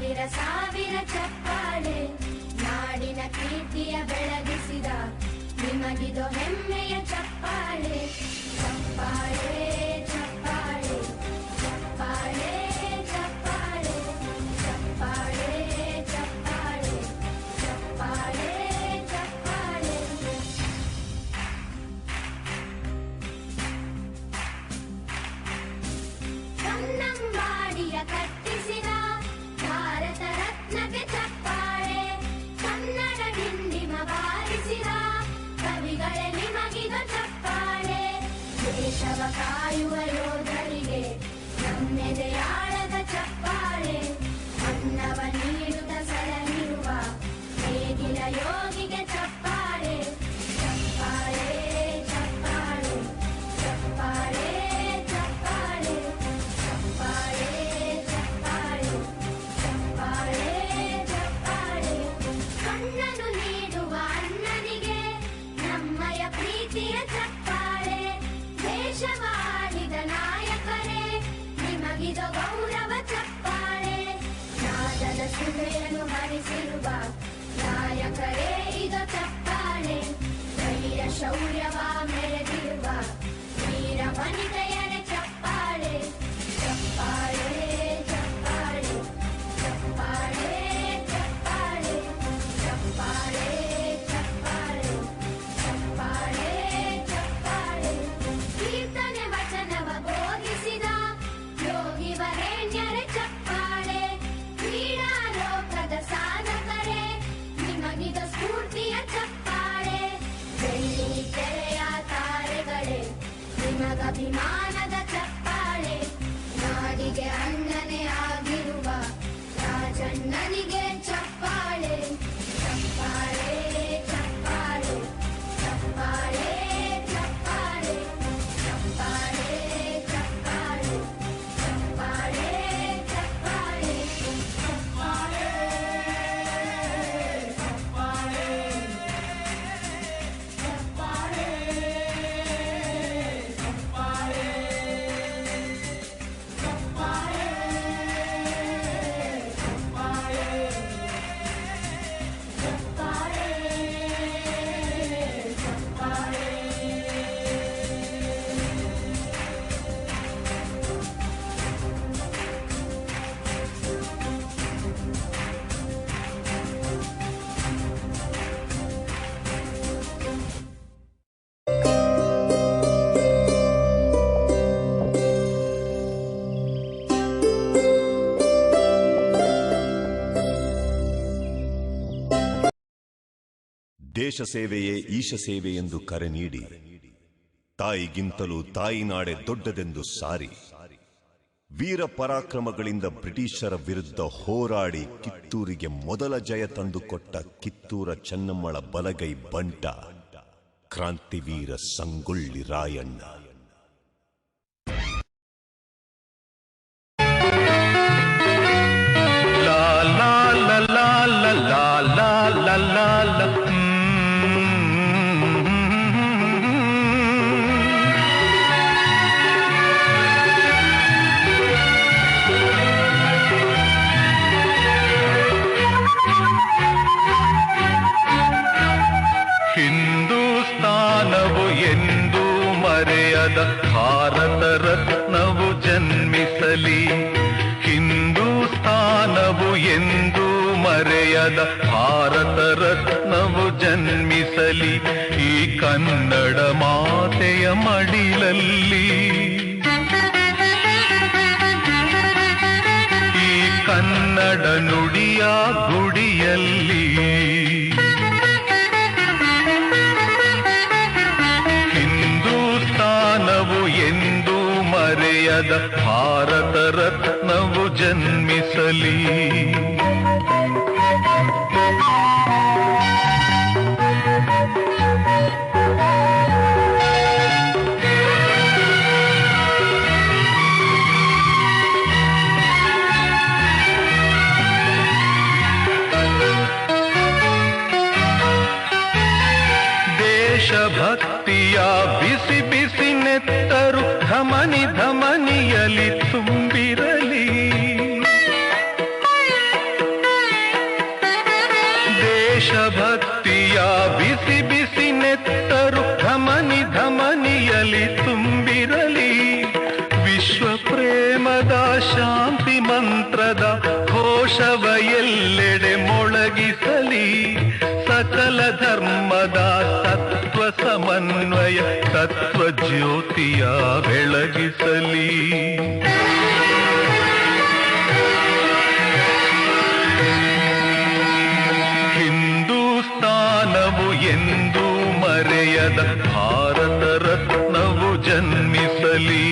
ಸಾವಿರ ಸಾವಿರ ಚಪ್ಪಾಳೆ ನಾಡಿನ ಕೀರ್ತಿಯ ಬೆಳಗಿಸಿದ ನಿಮಗಿದು ಹೆಮ್ಮೆಯ ಚಪ್ಪಾಳೆ ಚಪ್ಪಾಳೆ ಚಪ್ಪಾಳೆ ಚಪ್ಪಾಳೆ ಚಪ್ಪಾಳೆ ಚಪ್ಪಾಳೆ ಚಪ್ಪಾಳೆ ಚಪ್ಪಾಳೆ ಚಪ್ಪಾಳೆ ಕನ್ನಂಬಾಡಿಯ ಕಟ್ಟಿಸಿದ ಭಾರತ ರತ್ನಕ್ಕೆ ಚಪ್ಪಾಳೆ ಕನ್ನಡ ಡಿಂಡಿಮ ಬಾರಿಸಿದ ಕವಿಗಳೇ ನಿಮಗಿದು ಚಪ್ಪಾಳೆ ದೇಶವ ಕಾಯುವ ಯೋಧರಿಗೆ ನಮ್ಮೆದೆಯಾಳದ ಚಪ್ಪಾಳೆ ಅನ್ನವ ನೀಡುತ್ತ ಸಲಹಿರುವ ನೇಗಿಲ ಯೋಗಿಗೆ ಚಪ್ಪಾಳೆ ಚಪ್ಪಾಳೆ ಚಪ್ಪಾಳೆ ಚಪ್ಪಾಳೆ ಚಪ್ಪಾಳೆ ಚಪ್ಪಾಳೆ ಚಪ್ಪಾಳೆ ಚಪ್ಪಾಳೆ ಚಪ್ಪಾಳೆ ಕಣ್ಣನು ನೀಡುವ ಅಣ್ಣನಿಗೆ ನಮ್ಮಯ ಪ್ರೀತಿಯ ಚಪ್ಪಾಳೆ ದೇಶವಾಡಿದ ನಾಯಕರೇ ನಿಮಗಿದು ಗೌರವ ಚಪ್ಪಾಳೆ ನಾದದ ಸುಧೆಯನ್ನು ಹರಿಸಿರುವ ನಾಯಕರೇ ಇದು ಚಪ್ಪಾಳೆ ಧೈರ್ಯ ಶೌರ್ಯವ ಮೆರೆದಿರುವ ವೀರ ವನಿತೆಯರ ಚಪ್ಪಾಳೆ ಚಪ್ಪಾಳೆ ಚಪ್ಪಾಳೆ ಚಪ್ಪಾಳೆ ಚಪ್ಪಾಳೆ ಚಪ್ಪಾಳೆ ಚಪ್ಪಾಳೆ ಚಪ್ಪಾಳೆ ಚಪ್ಪಾಳೆ ಕೀರ್ತನೆ ವಚನವ ಬೋಧಿಸಿದ ಯೋಗಿ ವರೇಣ್ಯರ ಚಪ್ಪಾಳೆ ಕ್ರೀಡಾ ಲೋಕದ ಸಾಧಕರೇ ನಿಮಗಿದು ಸ್ಫೂರ್ತಿಯ ಚಪ್ಪಾಳೆ ಬೆಳ್ಳಿ ತೆರೆಯ ತಾರೆಗಳೇ ನಿಮಗಭಿಮಾನದ ಚಪ್ಪಾಳೆ ನಾಡಿಗೆ ಅಣ್ಣನೇ ಆಗಿರುವ ರಾಜಣ್ಣನಿಗೆ ಚಪ್ಪಾಳೆ ಚಪ್ಪಾಳೆ ಚಪ್ಪಾಳೆ ಚಪ್ಪಾಳೆ ಚಪ್ಪಾಳೆ ಚಪ್ಪಾಳೆ ಚಪ್ಪಾಳೆ ಚಪ್ಪಾಳೆ ಚಪ್ಪಾಳೆ ದೇಶ ಸೇವೆಯೇ ಈಶ ಸೇವೆ ಎಂದು ಕರೆ ನೀಡಿ ತಾಯಿಗಿಂತಲೂ ತಾಯಿನಾಡೆ ದೊಡ್ಡದೆಂದು ಸಾರಿ ವೀರ ಪರಾಕ್ರಮಗಳಿಂದ ಬ್ರಿಟಿಷರ ವಿರುದ್ಧ ಹೋರಾಡಿ ಕಿತ್ತೂರಿಗೆ ಮೊದಲ ಜಯ ತಂದುಕೊಟ್ಟ ಕಿತ್ತೂರ ಚೆನ್ನಮ್ಮಳ ಬಲಗೈ ಬಂಟ ಕ್ರಾಂತಿವೀರ ಸಂಗೊಳ್ಳಿ ರಾಯಣ್ಣ. ಹಿಂದೂಸ್ತಾನವು ಎಂದೂ ಮರೆಯದ ಭಾರತ ರತ್ನವು ಜನ್ಮಿಸಲಿ. ಹಿಂದೂಸ್ತಾನವು ಎಂದೂ ಮರೆಯದ ಭಾರತ ರತ್ನವು ಜನ್ಮಿಸಲಿ. ಈ ಕನ್ನಡ ಮಾತೆಯ ಮಡಿಲಲ್ಲಿ, ಈ ಕನ್ನಡ ನುಡಿಯ ಗುಡಿಯಲ್ಲಿ ಹಿಂದೂಸ್ತಾನವು ಎಂದೂ ಮರೆಯದ ಭಾರತ ರತ್ನವು ಜನ್ಮಿಸಲಿ. ದೇಶಭಕ್ತಿಯ ಬಿಸಿ ಬಿಸಿ ನೆತ್ತರು ಧಮನಿ ಧಮನಿಯಲಿ ತುಂಬಿರಲಿ. ಪದದ ಘೋಷವ ಎಲ್ಲೆಡೆ ಮೊಳಗಿಸಲಿ. ಸಕಲ ಧರ್ಮದ ತತ್ವ ಸಮನ್ವಯ ತತ್ವ ಜ್ಯೋತಿಯ ಬೆಳಗಿಸಲಿ. ಹಿಂದೂಸ್ತಾನವು ಎಂದೂ ಮರೆಯದ ಭಾರತ ರತ್ನವು ಜನ್ಮಿಸಲಿ.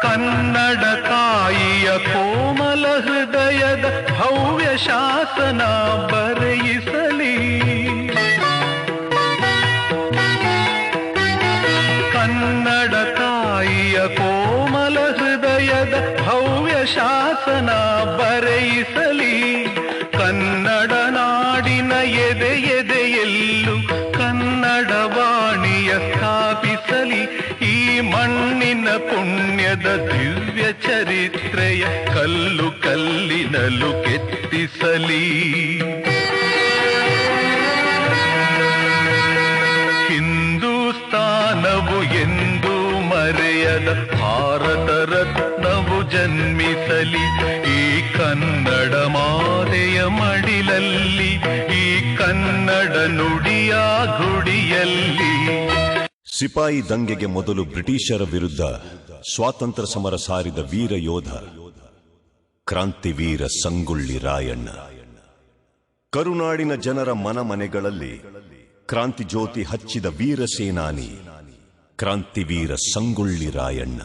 ಕನ್ನಡ ತಾಯಿಯ ಕೋಮಲ ಹೃದಯದ ಭವ್ಯ ಶಾಸನ ಬರೆಯಿಸಲಿ. ಕನ್ನಡ ತಾಯಿಯ ಕೋಮಲ ಹೃದಯದ ಭವ್ಯ ಶಾಸನ ಬರೆಯಿಸಲಿ. ಕನ್ನಡ ನಾಡಿನ ಎದೆ ಎದೆಯಲ್ಲೂ ಕನ್ನಡ ವಾಣಿಯ ಸ್ಥಾಪಿಸಲಿ. ಈ ಮಣ್ಣಿನ ಪುಣ್ಯದ ದಿವ್ಯ ಚರಿತ್ರೆಯ ಕಲ್ಲು ಕಲ್ಲಿನಲ್ಲೂ ಕೆತ್ತಿಸಲಿ. ಹಿಂದೂಸ್ತಾನವು ಎಂದೂ ಮರೆಯದ ಭಾರತ ರತ್ನವು ಜನ್ಮಿಸಲಿ. ಈ ಕನ್ನಡ ಮಾತೆಯ ಮಡಿಲಲ್ಲಿ, ಈ ಕನ್ನಡ ನುಡಿಯ ಗುಡಿಯಲ್ಲಿ. ಸಿಪಾಯಿ ದಂಗೆಗೆ ಮೊದಲು ಬ್ರಿಟಿಷರ ವಿರುದ್ಧ ಸ್ವಾತಂತ್ರ್ಯ ಸಮರ ಸಾರಿದ ವೀರ ಯೋಧ ಕ್ರಾಂತಿವೀರ ಸಂಗೊಳ್ಳಿ ರಾಯಣ್ಣ. ಕರುನಾಡಿನ ಜನರ ಮನಮನೆಗಳಲ್ಲಿ ಕ್ರಾಂತಿ ಜ್ಯೋತಿ ಹಚ್ಚಿದ ವೀರ ಸೇನಾನಿ ಕ್ರಾಂತಿವೀರ ಸಂಗೊಳ್ಳಿ ರಾಯಣ್ಣ.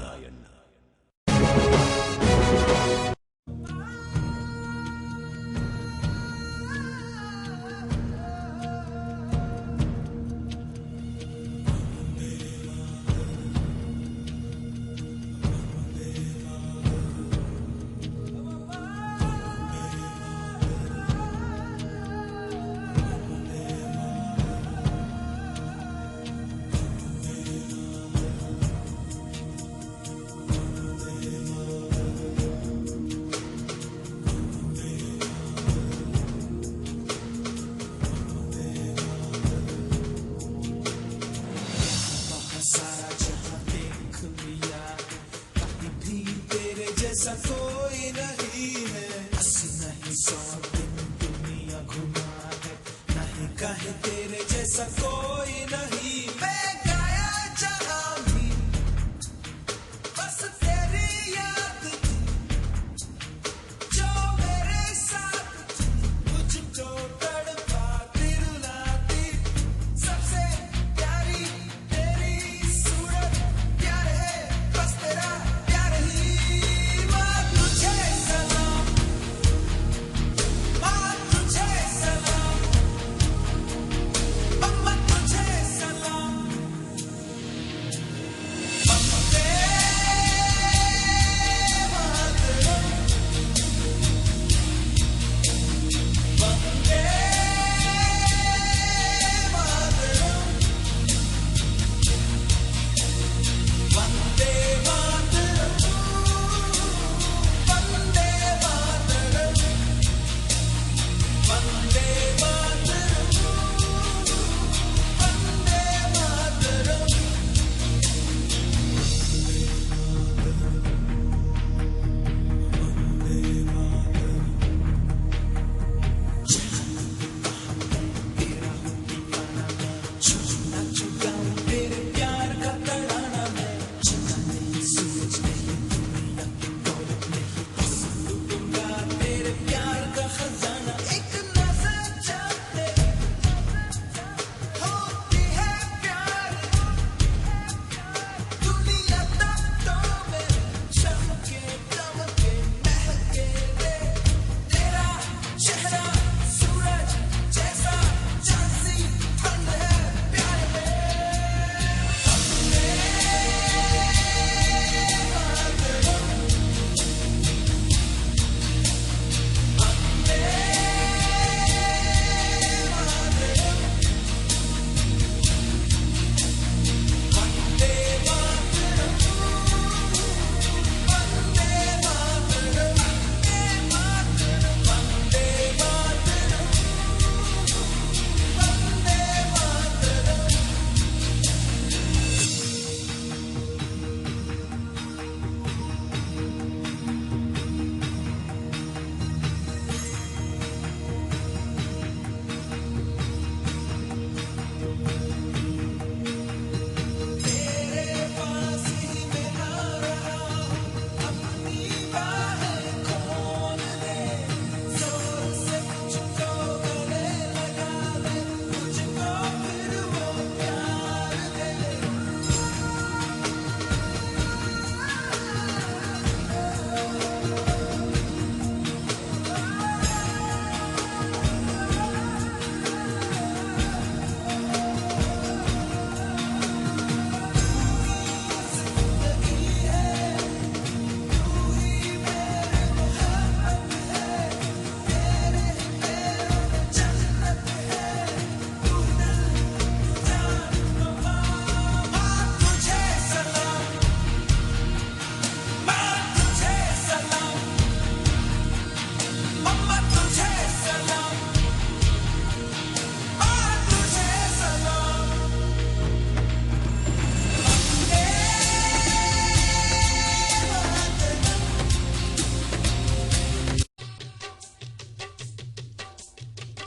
जैसा कोई नहीं है, 80 नहीं 100 दिन दुनिया घुमा है, नहीं कहे तेरे जैसा कोई नहीं. मैं गाया जहां भी बस तेरी याद थी, जो मेरे साथ थी, मुझको तड़पाती रुलाती. सबसे प्यारी तेरी सूरत, प्यार है बस तेरा प्यार ही. Mama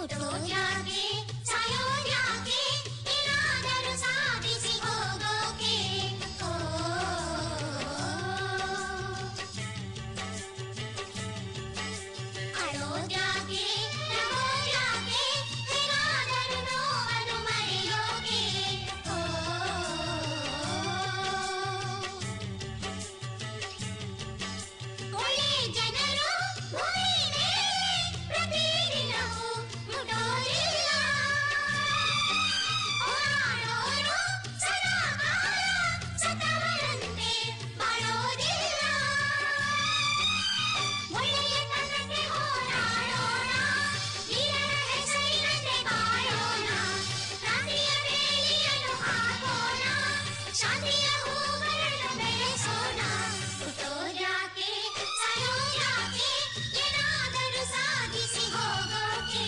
ಹುಟ್ಟೋದ್ಯಾಕೆ ಸಾಯೋದ್ಯಾಕೆ ಏನಾದರೂ ಸಾಧಿಸಿ ಹೋಗೋಕೆ ಅಳೋದ್ಯಾಕೆ ನಗೋದ್ಯಾಕೆ ಏನಾದರೂ ನೋವನ್ನು ಮರೆಯೋಕೆ ಒಳ್ಳೆ ಜನರು ಭೂಮಿ ಮೇಲೆ ಪ್ರತಿದಿನವೂ ಮುಟೋರಿಲ್ಲ ಹೋರಾಡೋರು ಸದಾಕಾಲ ಸತ್ತವರಂತೆ ಬಾಳೋದಿಲ್ಲ ಒಳ್ಳೆಯ ತನಕ್ಕೆ ಹೋರಾಡೋಣ ವೀರರ ಹೆಸರಿನಂತೆ ಬಾಳೋಣ ಕ್ರಾಂತಿಯ ಬೇಲಿಯನ್ನು ಹಾಕೋಣ ಶಾಂತಿಯ ಹೂಗಳನ್ನು ಬೆಳೆಸೋಣ ಹುಟ್ಟೋದ್ಯಾಕೆ ಸಾಯೋದ್ಯಾಕೆ ಏನಾದರೂ ಸಾಧಿಸಿ ಹೋಗೋಕೆ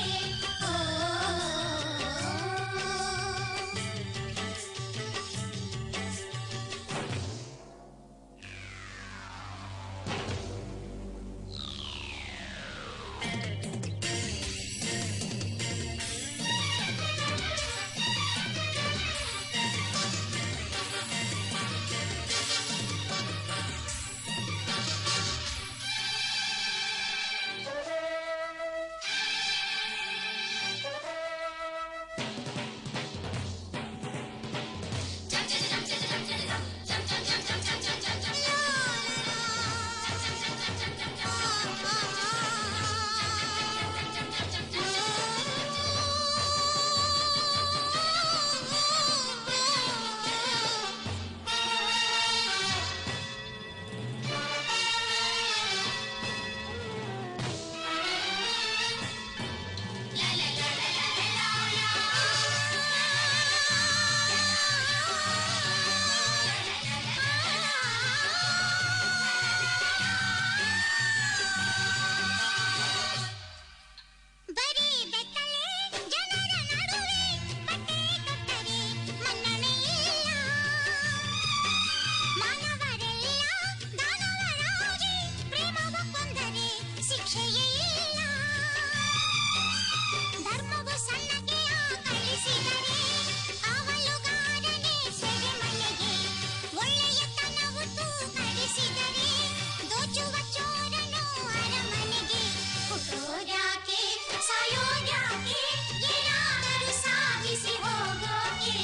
ಬರೀ ಬೆತ್ತಲೆ ಜನರ ನಡುವೆ ಬಟ್ಟೆ ಕಟ್ಟರೆ ಮನ್ನಣೆ ಇಲ್ಲ ಮಾನವರೆಲ್ಲ ದಾನವರಾಗಿ ಪ್ರೇಮವ ಕೊಂದರೆ ಶಿಕ್ಷೆಯೇ ಇಲ್ಲ ಧರ್ಮವು ಸಣ್ಣಗೆ ಆಕಳಿಸಿದರೆ ಕಾವಲುಗಾರನೇ ಸೆರೆ ಮನೆಗೆ ಒಳ್ಳೆಯತನವು ತೂಕಡಿಸಿದರೆ ದೋಚುವ ಚೋರನು ಅರಮನೆಗೆ ಹುಟ್ಟೋದ್ಯಾಕೆ ಸಾಯೋದ್ಯಾಕೆ ಏನಾದರೂ ಸಾಧಿಸಿ ಹೋಗೋಕೆ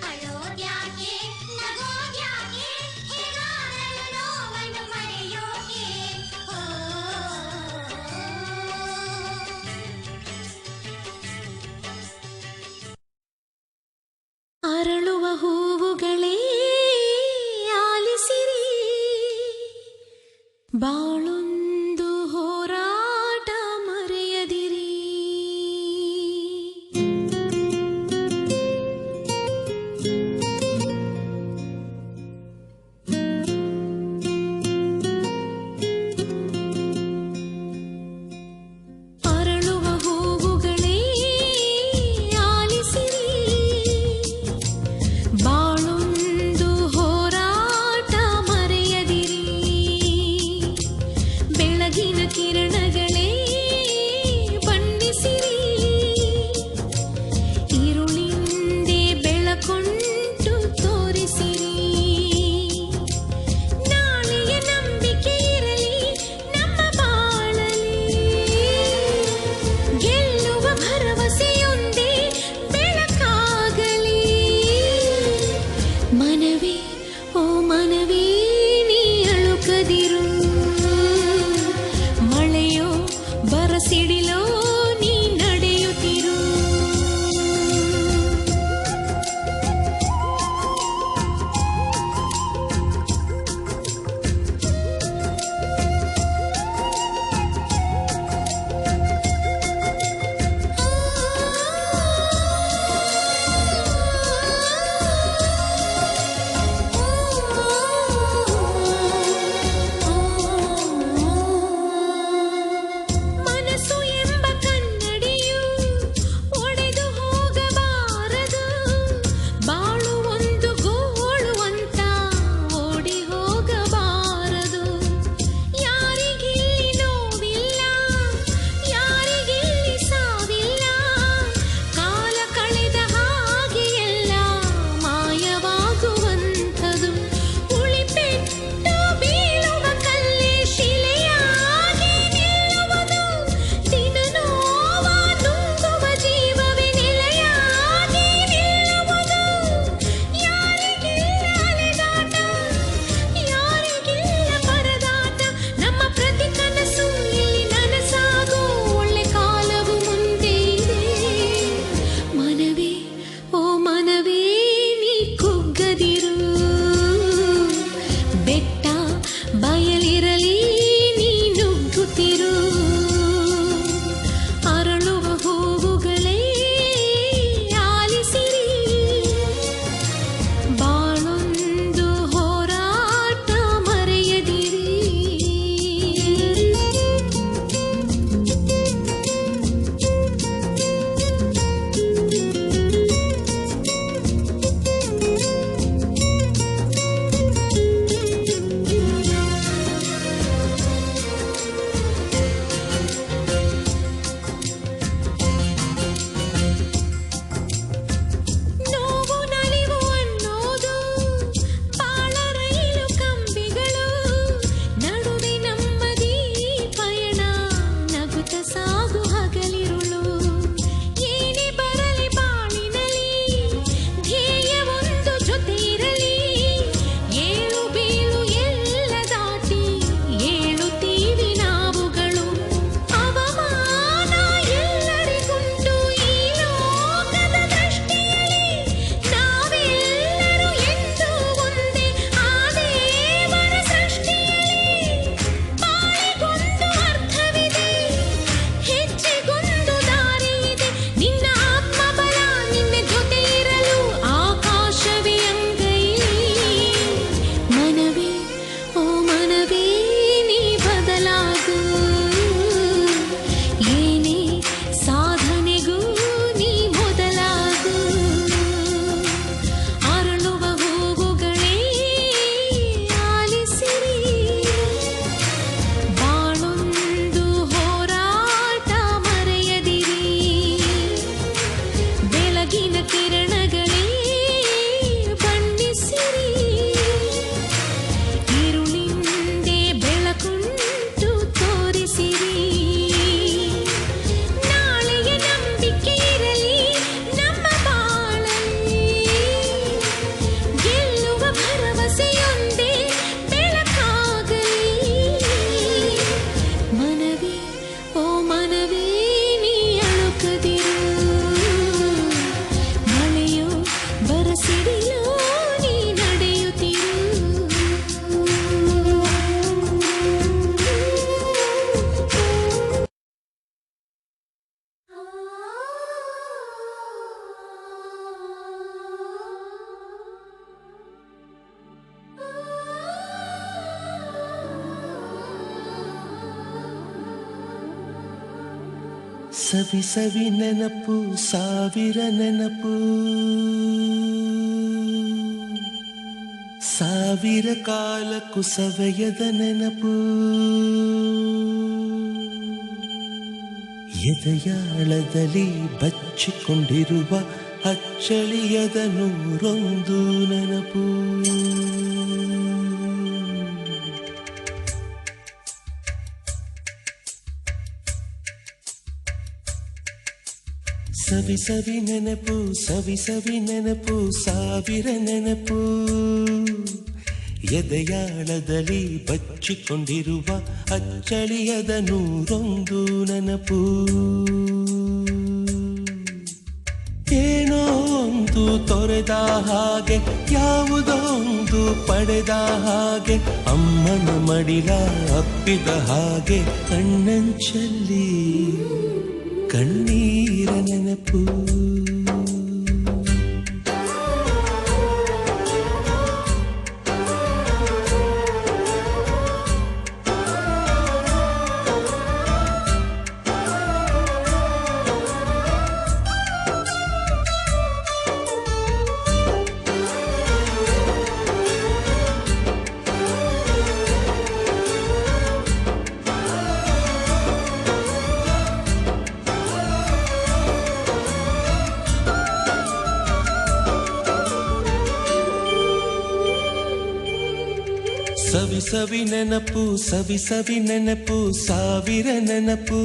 ಅಳೋದ್ಯಾಕೆ ನಗೋದ್ಯಾಕೆ ಹೇಗಾದರೂ ನೋವನ್ನು ಮರೆಯೋಕೆ ಅರಳುವ ಹೂವುಗಳೇ ಆಲಿಸಿರಿ ಬಾಳೊಂದು ಹೋರಾಟ ಮರೆಯದಿರಿ ಅರಳುವ ಹೂವುಗಳೇ ಆಲಿಸಿರಿ ಬಾಳೊಂದು ಹೋರಾಟ ಮರೆಯದಿರಿ ಬೆಳಗಿನ ಕಿರಣಗಳೇ ಬಣ್ಣಿಸಿರಿ ഇരുളിಂದೆ ಬೆಳಕೊಂಟು ತೋರಿಸಿರಿ ನಾಳೆಯ ನಂಬಿಕೆ ಇರಲಿ ನಮ್ಮ ಬಾಳಲಿ ಗೆಲ್ಲುವ ಭರವಸೆಯೊಂದೇ ಬೆಳಕಾಗಲಿ ಮನವೇ ಓ ಮನವೇ ನೀ ಅಳುಕದಿರು ಮಳೆಯೋ ಬರಸಿಡಿಲೋ ನೀ ನಡೆಯುತ್ತಿರು ಸವಿ ಸವಿ ನೆನಪು ಸಾವಿರ ನೆನಪು ಸಾವಿರ ಕಾಲಕ್ಕೂ ಸವೆಯದ ನೆನಪು ಎದೆಯಾಳದಲ್ಲಿ ಬಚ್ಚಿಕೊಂಡಿರುವ ಅಚ್ಚಳಿಯದ ನೂರೊಂದು ನೆನಪು ಸವಿ ಸವಿ ನೆನಪು ಸವಿ ಸವಿ ನೆನಪು ಸಾವಿರ ನೆನಪು ಎದೆಯಾಳದಲ್ಲಿ ಬಚ್ಚಿಕೊಂಡಿರುವ ಅಚ್ಚಳಿಯದ ನೂರೊಂದು ನೆನಪು ಏನೋ ಒಂದು ತೊರೆದ ಹಾಗೆ ಯಾವುದೋ ಒಂದು ಪಡೆದ ಹಾಗೆ ಅಮ್ಮನ ಮಡಿಲ ಅಪ್ಪಿದ ಹಾಗೆ ಕಣ್ಣಂಚಲ್ಲಿ ಕಣ್ಣೀರ ನೆನಪು ಸವಿ ಸವಿ ನೆನಪು ಸವಿ ಸವಿ ನೆನಪು ಸಾವಿರ ನೆನಪು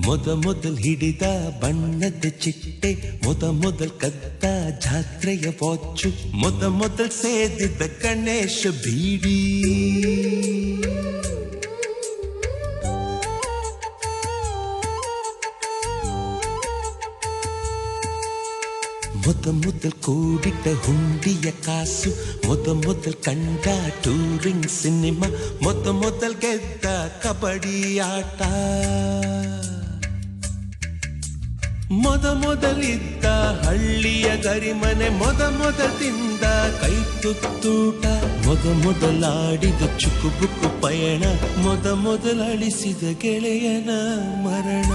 ಮೊದಲ್ ಹಿಡಿದ ಬಣ್ಣದ ಚಿಟ್ಟೆ ಮೊದಲ್ ಕದ್ದ ಜಾತ್ರೆಯ ವಾಚು ಮೊದಲ್ ಸೇದಿದ್ದ ಗಣೇಶ ಬೀಡಿ ಮೊದಲ್ ಕೂಡಿಟ್ಟ ಹುಂಡಿಯ ಕಾಸು ಮೊದಲ್ ಕಂಡ ಟೂರಿಂಗ್ ಸಿನಿಮಾ ಮೊದಲ್ ಗೆದ್ದ ಕಬಡ್ಡಿ ಆಟ ಮೊದಲಿದ್ದ ಹಳ್ಳಿಯ ಗರಿಮನೆ ಮೊದಲ್ ತಿಂದ ಕೈ ತುತ್ತೂಟ ಮೊದಲಾಡಿದ ಚುಕುಬುಕು ಪಯಣ ಮೊದಲ್ ಅಳಿಸಿದ ಗೆಳೆಯನ ಮರಣ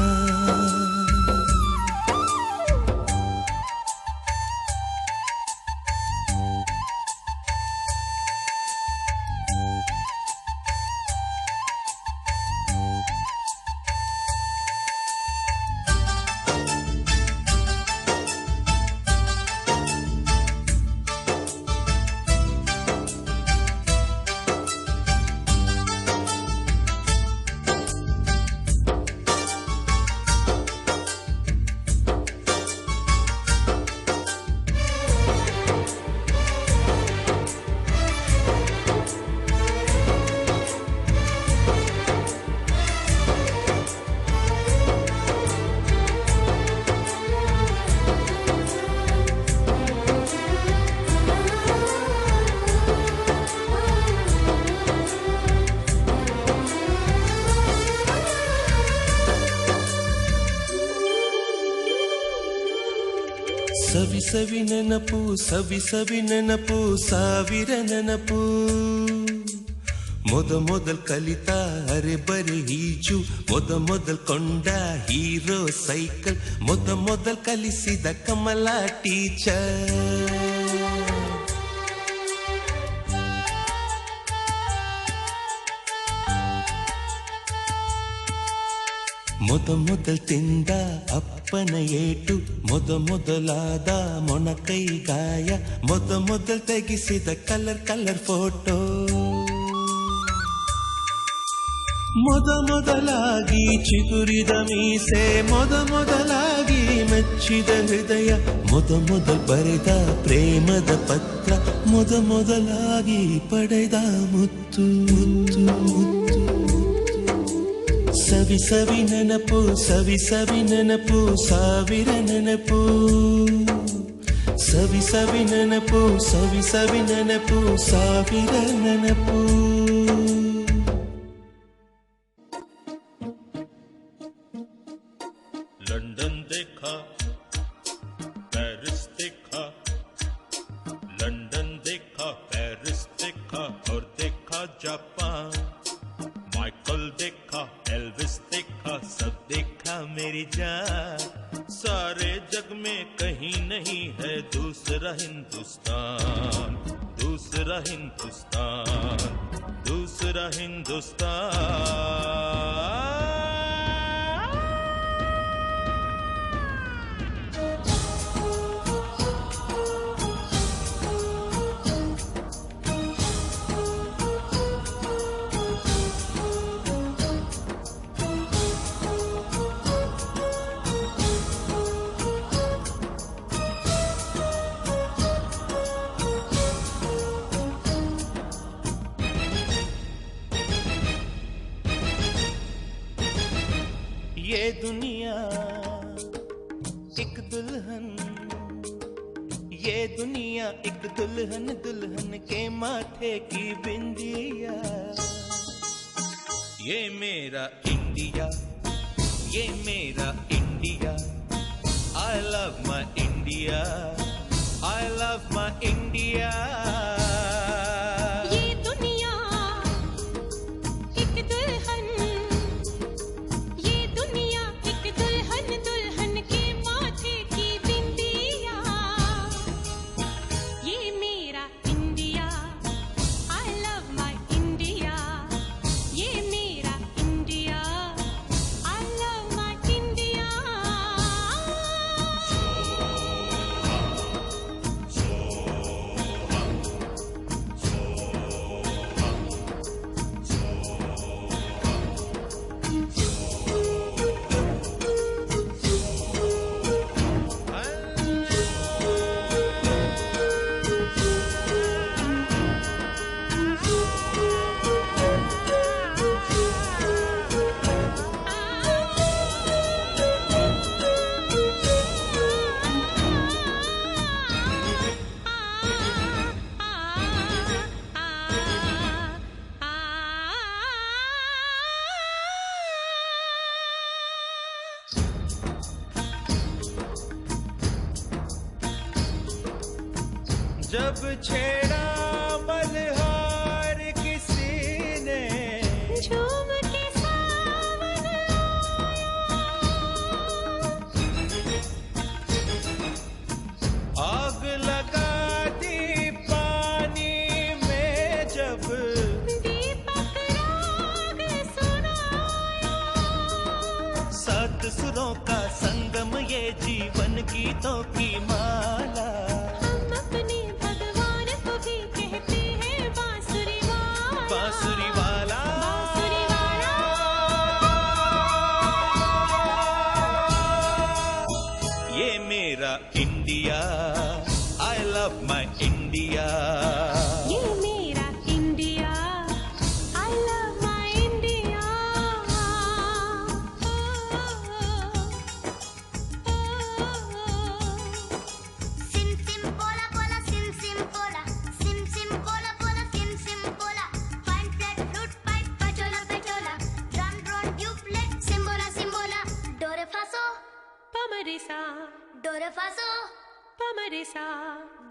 ಸವಿ ಸವಿ ನೆನಪು ಸವಿ ಸವಿ ನೆನಪು ಸಾವಿರ ನೆನಪು ಮೊದಲ್ ಕಲಿತ ಅರೆಬರೆ ಈಜು ಮೊದಲ್ ಕೊಂಡ ಹೀರೋ ಸೈಕಲ್ ಮೊದಲ್ ಕಲಿಸಿದ ಕಮಲ ಟೀಚರ್ ಮೊದಲ್ ತಿಂದ ಅಪ್ಪನ ಏಟು ಮೊದಲಾದ ಮೊಣಕೈ ಗಾಯ ಮೊದಲ್ ತೆಗಿಸಿದ ಕಲರ್ ಫೋಟೋ ಮೊದಲಾಗಿ ಚಿಗುರಿದ ಮೀಸೆ ಮೊದಲಾಗಿ ಮೆಚ್ಚಿದ ಹೃದಯ ಮೊದಲ್ ಬರೆದ ಪ್ರೇಮದ ಪತ್ರ ಮೊದಲಾಗಿ ಪಡೆದ ಮುತ್ತು ಮುತ್ತು ಮುತ್ತು ಸವಿ ಸವಿ ನೆನಪು ಸವಿ ಸವಿ ನೆನಪು ಸಾವಿರ ನೆನಪು ಸವಿ ಸವಿ ನೆನಪು ಸವಿ ಸವಿ ನೆನಪು ಸಾವಿರ ನೆನಪು लंदन देखा पेरिस देखा लंदन देखा पेरिस देखा और देखा जापान माइकल देखा एल्विस देखा सब देखा मेरी जान, सारे जग में कहीं नहीं है दूसरा हिंदुस्तान, दूसरा हिंदुस्तान, दूसरा हिंदुस्तान। ये दुनिया एक दुल्हन, ये दुनिया एक दुल्हन, दुल्हन के माथे की बिंदिया। ये मेरा इंडिया, ये मेरा India, I love my India, I love my India। ये दुनिया एक दुल्हन, ये दुनिया एक दुल्हन, दुल्हन के माथे की बिंदिया। ये मेरा India, I love my India, ये मेरा India, I love my India। जब छेड़ा मल्हार किसी ने, झूम के सावन आग लगा दी पानी में जब, दीपक राग सुनाया। सात सुरों का संगम ये जीवन गीतों की माला। हम अपने भगवान को भी कहते हैं बांसुरी वाला, बांसुरी वाला, बांसुरी वाला। ये मेरा India, I love my India। ये मेरा India, I love my India। सिम सिम बोला बोला सिम सिम बोला, सिम सिम बोला बोला सिम सिम बोला। फाइन फ्लैट फ्लूट पाइप पचोला पचोला, ड्रम ड्रोन ट्यूबलेट सिम्बोला सिम्बोला। डोरे फासो पमरिसा, डोरे फासो पमरिसा,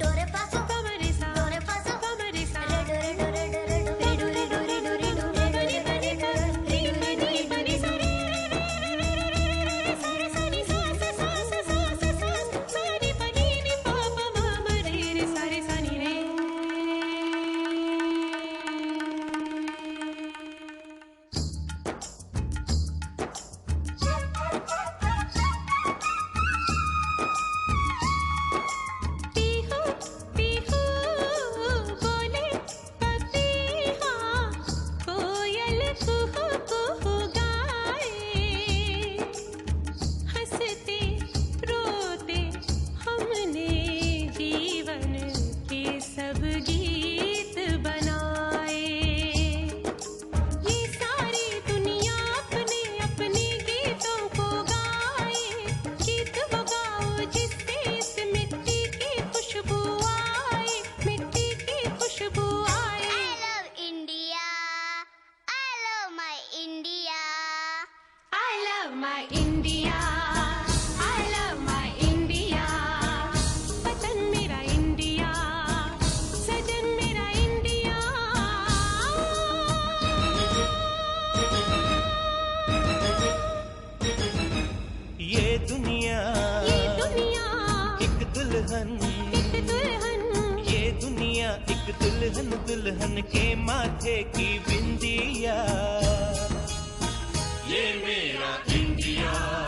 डोरे फासो पमरिसा, डोरे फासो पमरिसा। रे डोरे डोरे डोरे डोरे डोरे डोरे डोरे डोरे डोरे डोरे पीहू पीहू दुल्हन के माथे की बिंदिया, ये मेरा इंडिया।